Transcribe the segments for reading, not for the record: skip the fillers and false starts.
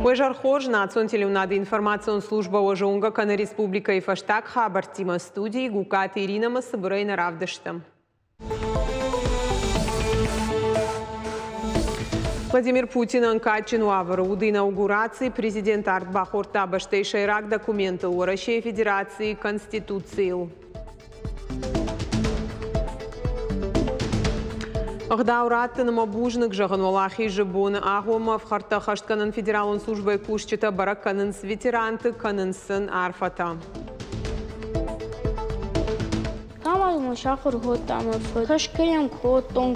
Уежархож национ телеунады информацион служба ожунга каны республика и фаштаг хабар тима студии гукат Ирина Масабурейна Равдаштам. Владимир Путин анкачин уаваруды инаугурации президент Артбахорта баштейший рак документы у Российской Федерации Конституции. Ағдаураттын мабужнық жағын олахи жыбуны ағуыма вқарта қаштканын федералын службай кушчыта барак канынс ветеранты канынсын арфата. Тамазма шақыр ғоттамы қашкаям қоттон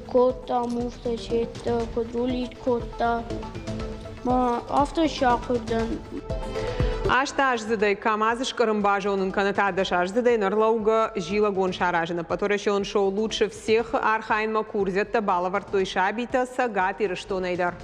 қотта муфтачетті қодрулит қотта ма авто шақырдан. Ашта ажзыдай камазыш карымбажа onun канатадаш ажзыдай нарлауга жила гоншаражина, которая он шоу лучше всех архайн макурзет балавар той шабита сагат и что найдар.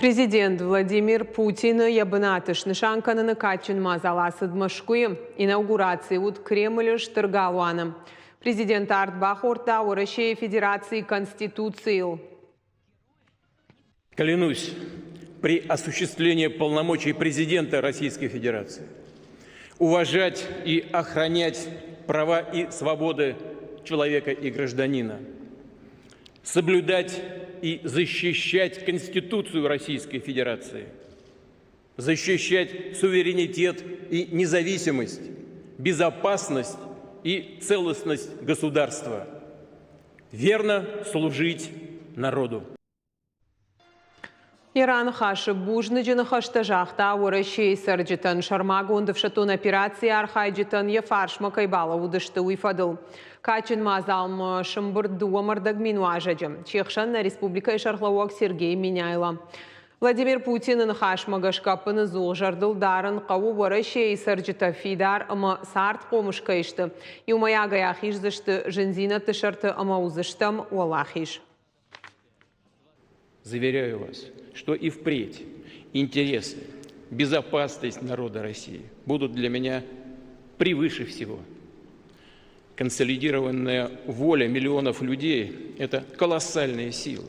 Президент Владимир Путин ябынатыш нышанканы накачын мазаласыд машкуем инаугурации от Кремля штыргалуаным. Президент Артбахорта у Российской Федерации Конституции. Клянусь при осуществлении полномочий президента Российской Федерации уважать и охранять права и свободы человека и гражданина, соблюдать и защищать Конституцию Российской Федерации, защищать суверенитет и независимость, безопасность и целостность государства, верно служить народу. Иран хашы бужныжыны хаштажақта орашей сарджитан шармагы ондывшатон операция архайджитан ефаршма кайбала удышты уйфадыл. Качин мазалм шымбырды омырдаг минуажаджым. Чехшан на республика Шарлауак Сергей Миняйла. Владимир Путин хашмагашкапыны зул жардыл дарын қауы орашей сарджита фидар ама сарт қомышкайшты. И умаяга яхижзышты жынзина тышарты ама узыштам уалахиш. Заверяю вас, что и впредь интересы, безопасность народа России будут для меня превыше всего. Консолидированная воля миллионов людей – это колоссальная сила,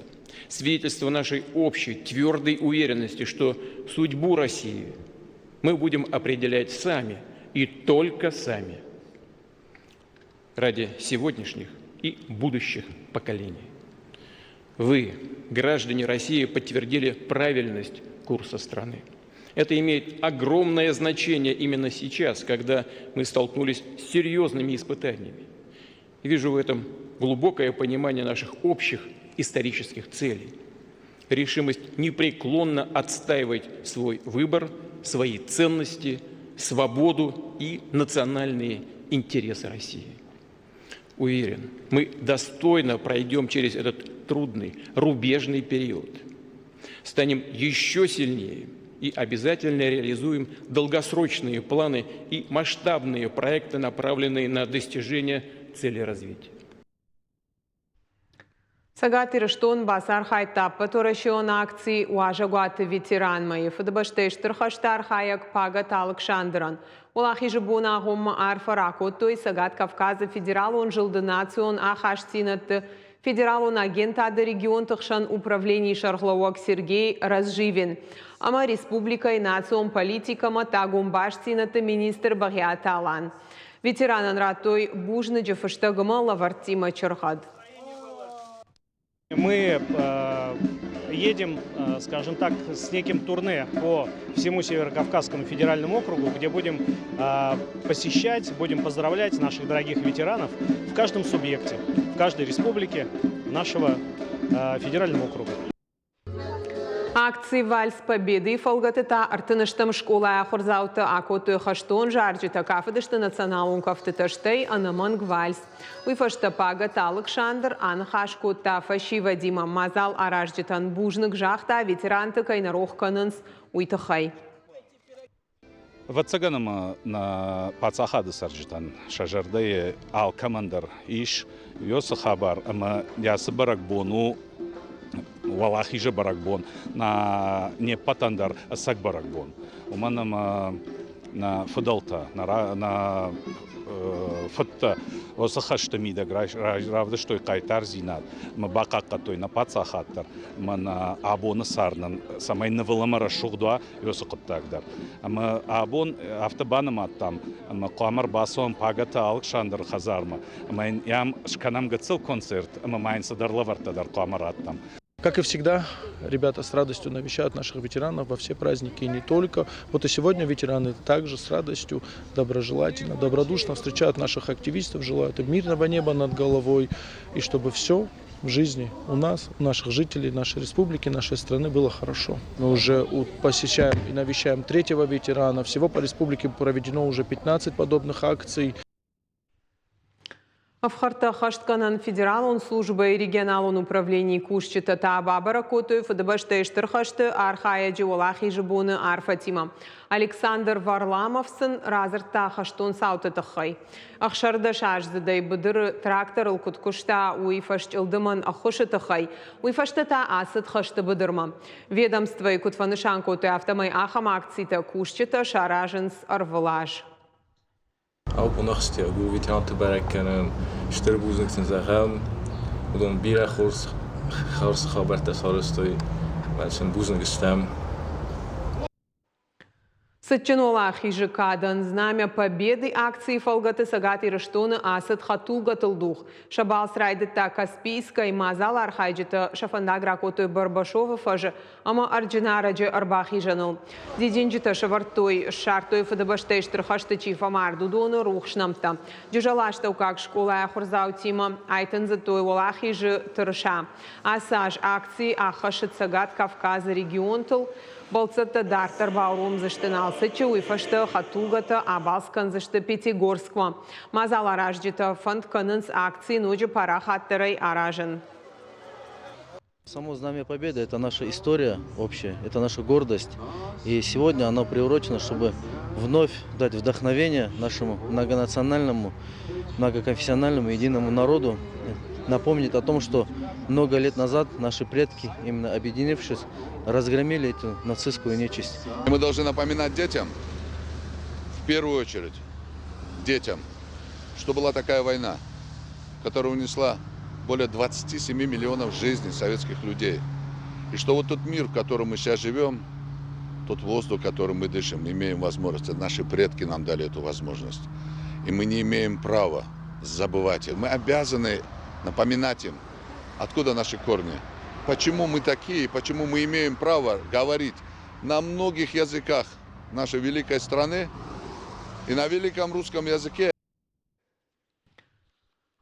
свидетельство нашей общей твердой уверенности, что судьбу России мы будем определять сами и только сами ради сегодняшних и будущих поколений. Вы, граждане России, подтвердили правильность курса страны. Это имеет огромное значение именно сейчас, когда мы столкнулись с серьезными испытаниями. Вижу в этом глубокое понимание наших общих исторических целей, решимость непреклонно отстаивать свой выбор, свои ценности, свободу и национальные интересы России. Уверен, мы достойно пройдем через этот трудный, рубежный период, станем еще сильнее и обязательно реализуем долгосрочные планы и масштабные проекты, направленные на достижение целей развития. Сагатир штон басар хайтап паторашион акции уажагуаты ветеран мои фудбаштештер хаштар хаяк пагат Александран. Улахи жибуна гумма арфарако той сагат Кавказа федерал он жилды национ ахаштинат федерал он агент ады регион тахшан управлений Шарлауак Сергей Разживин. Ама республика и национ политика матагум баштинат министр Багят Алан. Ветеранан ратой бужны джафаштагама лавартима Черхад. Мы едем, скажем так, с неким турне по всему Северокавказскому федеральному округу, где будем посещать, будем поздравлять наших дорогих ветеранов в каждом субъекте, в каждой республике нашего федерального округа. Акции «Вальс Победы» фолгатыта артыныштым школа ахурзауты акоты хаштон жарджита кафедышты националун кафтытыштай анаманг вальс. Уйфашта пагат Александр анхашкота фашива Дима Мазал аражджитан бужнык жахта ветеранты кайнарох канынс уйтахай. Вацаганама на пацахады сарджитан шажарды ал командар иш йоса хабар ама ясы баракбону валахиже баракбон на не патандар сак баракбон уманама на фудалта на фотта осахашта мида равда что кайтар зинат мы бакакка той на пацахаттар мана абоны сарнан самай навыламара шугдуа йосыкыттагдар ама абон автобаным аттам ама камар басон пагата Александр Хазарма ама ям шканам гацел концерт ама майн садарлавартадар камар аттам. Как и всегда, ребята с радостью навещают наших ветеранов во все праздники и не только. Вот и сегодня ветераны также с радостью, доброжелательно, добродушно встречают наших активистов, желают им мирного неба над головой и чтобы все в жизни у нас, у наших жителей, нашей республики, нашей страны было хорошо. Мы уже посещаем и навещаем третьего ветерана. Всего по республике проведено уже 15 подобных акций. Авхарта Хаштканан федералун службы и регионалун управлений Кушчита Табабара Котуев Дабаштештер Хашты Архая Джиолахи Жибуны Арфатима. Александр Варламовсын Разарта Хаштун Саутатахай. Ахшарда Шашзадай Бадыр трактор Лкуткушта Уифашч Илдыман Ахушатахай. Уифаштата Асад Хашты Бадырма. Ведомство и Кутфанышан Коты Автомай Ахам акцита Кушчита Шараженс Арвалаш. Ook onnachtste, hoe we het te bereiken, sterboezing te zeggen, we doen bierachors, gars gebeurt als alles toe, met zijn boezing gestem. Сатчанола хижикадан знамя победы акции фолгаты сагати раштоны асад хатулга тылдух. Шабал срайдыта Каспийска и Мазал архайджита шафандагра котой Барбашова фажы, ама арджинараджи арбахижаныл. Дидинджита шавартой шартой фадабаштештер хаштачи фамарду доны рухшнамта. Дюжалаштау как школа ахурзаутима айтын затой волахижи тырша. Асаж акции ахашит сагат Кавказа регион тыл. Балцата дартар баурум заштынал сычы уйфашты хатулгата абалскан зашты Пятигорсква. Мазал аражджита фонд канынс акции ночи пара хаттарай аражен. Само Знамя Победы – это наша история общая, это наша гордость. И сегодня оно приурочено, чтобы вновь дать вдохновение нашему многонациональному, многоконфессиональному единому народу, напомнить о том, что много лет назад наши предки, именно объединившись, разгромили эту нацистскую нечисть. Мы должны напоминать детям, в первую очередь, детям, что была такая война, которая унесла более 27 миллионов жизней советских людей. И что вот тот мир, в котором мы сейчас живем, тот воздух, которым мы дышим, имеем возможность, наши предки нам дали эту возможность. И мы не имеем права забывать их. Мы обязаны напоминать им, откуда наши корни. Почему мы такие, почему мы имеем право говорить на многих языках нашей великой страны и на великом русском языке.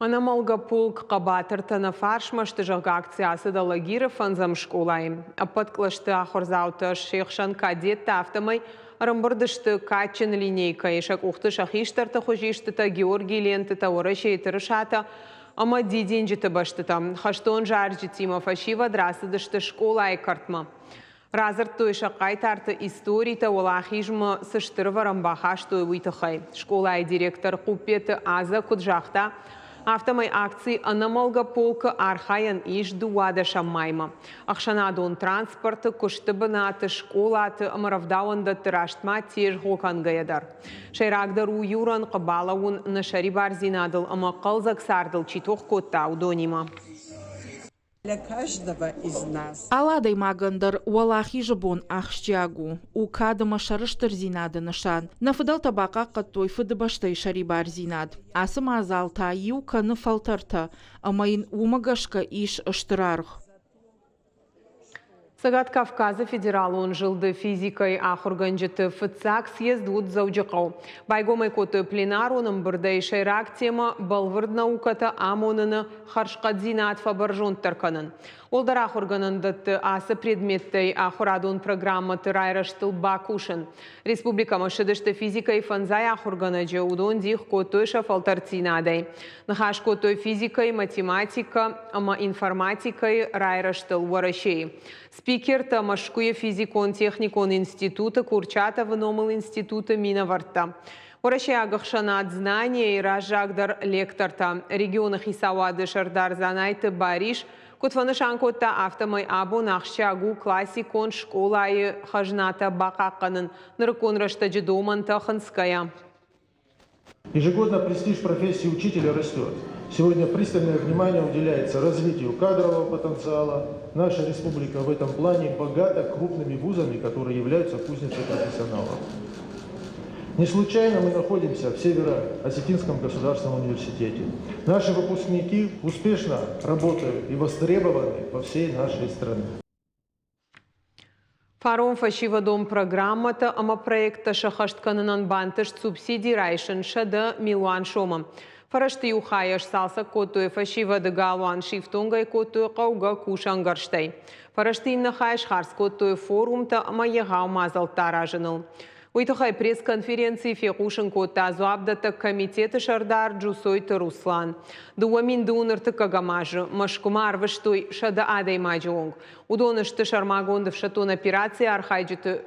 Анамалга полк қабатырты на фаршмашты жалға акциясы да лагиры фанзам школайым. Апатклашты ахорзауты шейхшан кадетті автомай арымбырдышты качын линейка ешак уқты шахиштарты хожиштыта Георгий лентыта орашей тырышата ама диденжіті баштыта. Хаштон жаржитима фашива драсыдышты школай картма. Разырты шақай тарты историйта олахижма сыштырварам бахашты уйтыхай. Школай директор Купеты Аза Куджахта автомай акции анамалга полка архаян иш дуада шамайма. Ахшанадон транспорты куштыбынаты школаты амаравдауанда тыраштма теж хокангаyaдар. Шайрагдару юран қабалауын нашари барзинадыл ама қалзак сардыл читох котта удонима. Для каждого из нас. Аладай магандар уалахи жабон ахштягу. У кадама шарыштыр зинады нышан. Нафыдал табака каттой фыдыбаштай шарибар зинад. Асым азалта юканы фалтарта. Амайын умагашка иш ыштырарх. Сагат Кавказа федералун жылды физикой ахурганжыты фыцак съезд уд заужықау. Байгомай коты пленаруным бірдай шайрак тема балвырд науката амоныны харшқадзинат фабаржон тарканын. Олдар ахурганындат асы предметтай ахурадун программаты райраштыл бакушын. Республика машыдышты физика и фанзай ахурганаджы удон дих котой шафалтарцинадай. Нахаш котой физика и математика, ама информатика и райраштыл варашей. Спикер тамашкуя физикон техникон института Курчата выномыл института Минаварта. Варашей агахшанат знания и ражагдар лекторта. Регионах Исауады Шардар Занайты Бариш Кутванышан котта автомой абу нахшагу классикон школа и хажната бакаканын ныркон раштаджи доманта ханская. Ежегодно престиж профессии учителя растет. Сегодня пристальное внимание уделяется развитию кадрового потенциала. Наша республика в этом плане богата крупными вузами, которые являются кузницей профессионалов. Не случайно мы находимся в Северо-Осетинском государственном университете. Наши выпускники успешно работают и востребованы по всей нашей стране. Фарон фашива дом программата, ама проекта шахаштканынан бантыш субсидий райшын шада милуан шома. Фарашты ухаяш салса котуе фашива дегалуан шифтунгай котуе кауга кушангарштай. Фарашты иннахаяш харс котуе форумта, ама ягау мазал таражыныл. Уйтухай пресс-конференции фекушин кота зуабдата комитеты Шардар Джусойта Руслан. Дуамин дунырты кагамажы, машкумар выштой шада адай маджонг. Удонышты шармагондов шатон операции архайджиты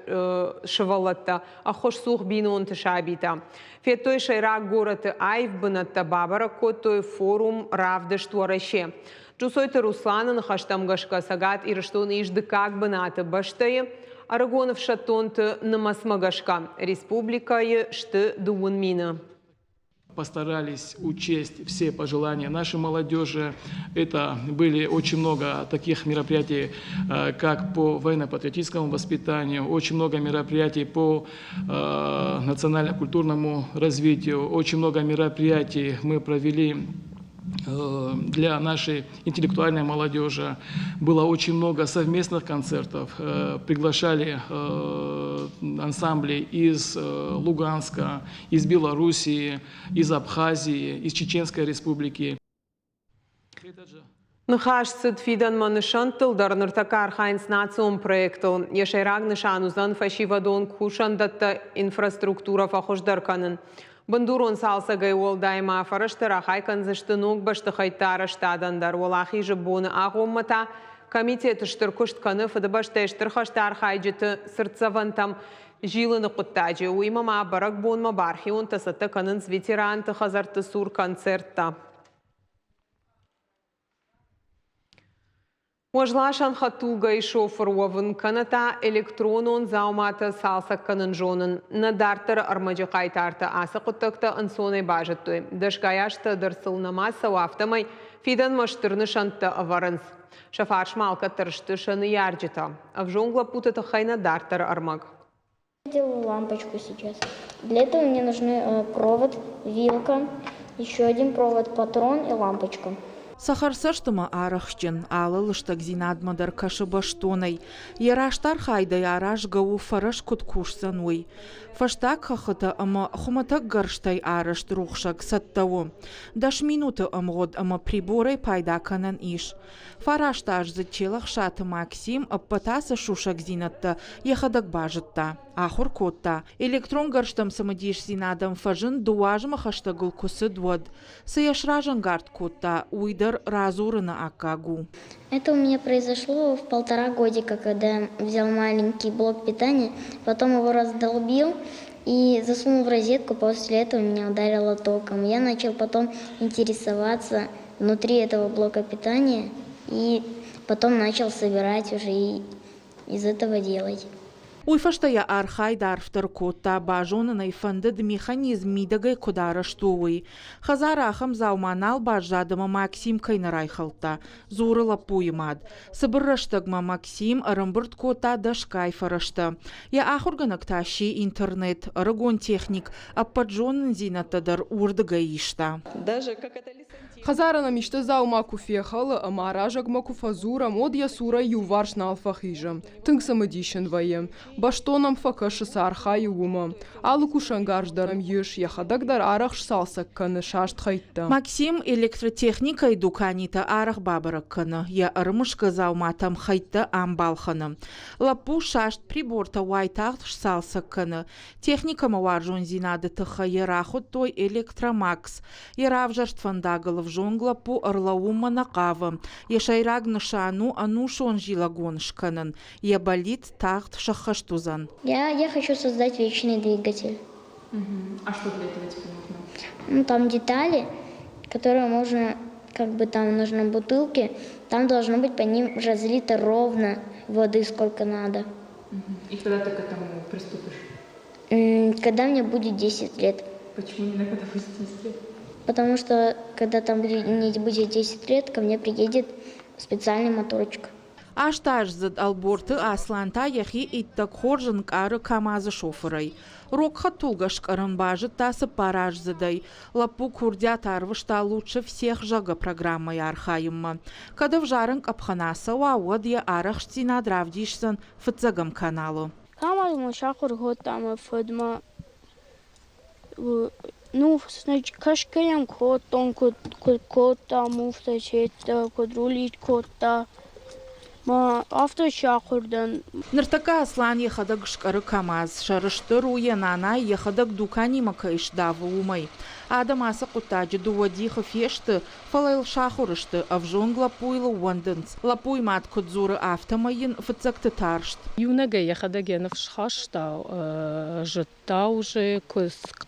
шевалатта, а хош сух бинонты шабита. Фетой шайрак гораты айв бынатта бабара котой форум равдыш туараще. Джусойта Русланын хаштамгашка сагат ирыштон ижды как быната баштайы, Арагонов шатонты намасмагашка. Республика шты дуунмина. Постарались учесть все пожелания нашей молодежи. Это были очень много таких мероприятий, как по военно-патриотическому воспитанию, очень много мероприятий по национально-культурному развитию, очень много мероприятий мы провели для нашей интеллектуальной молодежи. Было очень много совместных концертов. Приглашали ансамбли из Луганска, из Белоруссии, из Абхазии, из Чеченской республики. Нахаш сыдфидан манышантыл дарныртакар хайнс национ проектыл. Ешайраг нышанузан фашивадон кушандатта инфраструктура фахождарканын. Бандурон салса гайол дайма фараштара хайкан заштынук баштахайтара штадандар. Валахи жабуны ағоммата комитет штыркуштканы фадабаштештыр хаштар хайджеты сыртсавантам жилыны құттаджи. Уймама барак бонма бархион тасаты канын ветеранты хазарты сур концертта. Уажлашан хатуга и шофер уавын каната электронон заумата салса канын жонын. Надартыр армаджы қайтарты асы құттықта ынсоны бажытты. Дашгаяшты дырсыл намаса уафтамай фидан маштырны шантты аварынс. Шафар шмалка тыршты шаны ярджита. Авжонгла путата хайна дартыр армаг. Делаю лампочку сейчас. Для этого мне нужны провод, вилка, еще один провод, патрон и лампочка. Сахарсаштыма арахчын, алылыштак зинадмадар кашыбаштонай. Яраштар хайдай араш гау фараш куткушсан уй. Фаштак хахыта ама хуматак гарштай арашт рухшак саттаву. Даш минуты амгод ама приборай пайдаканан иш. Фарашташ зачелах шаты Максим аппатаса шушак зинатта, ехадак бажытта. Ахур котта. Электрон гарштам самадиш зинадам фажын дуажма хаштагыл кусы двод. Саяшражан гард котта, уйдар разурына акагу. Это у меня произошло в 1,5 годика, когда я взял маленький блок питания, потом его раздолбил и засунул в розетку, после этого меня ударило током. Я начал потом интересоваться внутри этого блока питания и потом начал собирать уже и из этого делать. Уйфаштая архайдар вторкотта бажонынай фандыд механизм мидагай кудараштуй. Хазарахам зауманал бажадама Максим кайнарайхалта. Зурыла пуймад. Сыбырраштагма Максим арымбырт кота дашкай фарашта. Я ахурганак тащи интернет, рагон техник, аппаджонын зинатадар урдыга ишта. Даже как это Хазарана мечтазау маку фехала, а маражак маку фазура, мод ясура юварш на алфахижа. Тынксам эдишен вае. Баштонам факаша сарха юма. Алуку шангарждарам еш, яхадагдар арахш салсак каны шашт хайта. Максим электротехника и дуканита арах бабаракканы. Я армышка зауматам хайта амбалханы. Лапу шашт приборта уайтахш салсакканы. Техника маваржун зинады тыха яраху той электромакс. Яравжашт фандагалов жонгла по орлаума накава. Ешайраг нышану анушон жилагоншканын. Я болит тахт шахаштузан. Я хочу создать вечный двигатель. А что для этого тебе нужно? Ну, там детали, которые можно, как бы там нужны бутылки, там должно быть по ним разлито ровно воды, сколько надо. И когда ты к этому приступишь? Когда мне будет 10 лет. Почему именно когда будет 10 лет? Потому что, когда там мне будет 10 лет, ко мне приедет специальный моторчик. Аштаж зад алборты асланта яхи иттак хоржын кары камазы шофырай. Рокха тулгаш каранбажы тасы параж задай. Лапу курдят арвышта лучше всех жага программой архаимма. Когда в жарынк абханаса уауад я арахшти надравдишсан фыцагам каналу. Камаз мушахур готама фыдма. Ну, значит, кашкаям котом, кота, муфта, чета, кодрулить кота. Ма автошахурдан. Ныртака аслан ехадак шкары камаз, шарышты руя нана ехадак дукани макаиш давы умай. Адам аса кутаджи дуадиха фешты, фалайл шахурышты, а в жонг лапуйла уанденц. Лапуй мат кудзуры автомайын фыцакты таршт. Юнага ехадаген в шхашта, жта уже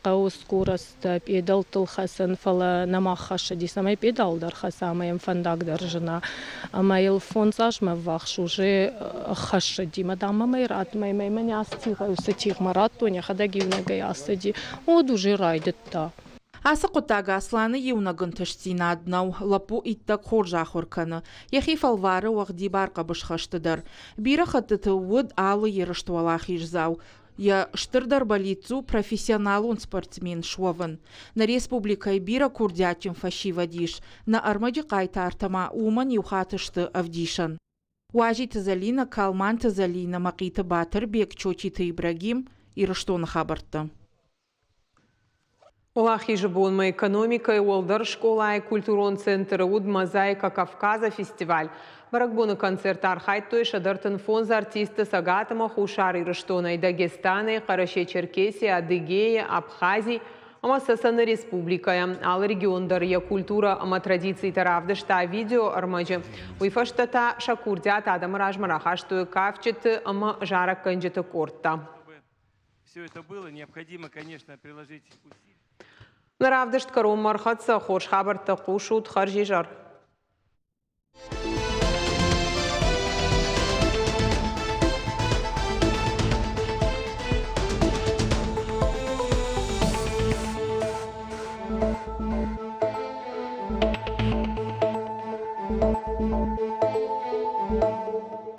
кау скорость педал тылхасан фала намахаша, ди самай педал дархаса моем фандак даржана. А майл фонсаж ма вахш уже хаша ди мадама майрат май меня астига сатих марату ехадаги юнага ясади. Од уже райдет та. Аса кутага асланы юнагын тыштина аднау, лапу иттак хоржа хорканы. Яхи фалвары вағди барқа бышхаштыдар. Бира хатыты уд алы ерыштуалах ижзау. Я штырдар балицу профессионалун спортсмен шуавын. На республикай бира курдятим фашивадиш. На армади қайта артама уман юхатышты авдишан. Уажи тазалина, калман тазалина, мақиты батыр бек чочиты Ибрагим ирыштуны хабарты. Улахи жыбонма экономика и Уолдар школа и культурон центр уд Мозаика Кавказа фестиваль. Баракбуны концерт архайт той шадартын фонз артисты Сагатама Хушар ирыштона и Дагестана, Караче-Черкесия, Адыгея, Абхазии, Амасасаны республикая, ал региондар я культура, ама традиции таравдышта видео армаджи. Уйфаштата шакурдят адам ражмарахаштуя кавчеты, ама жарак канджета корта. Все это было, необходимо, конечно, приложить усилия. Наравдышт каром мархатса хош хабар тақушут харжижар.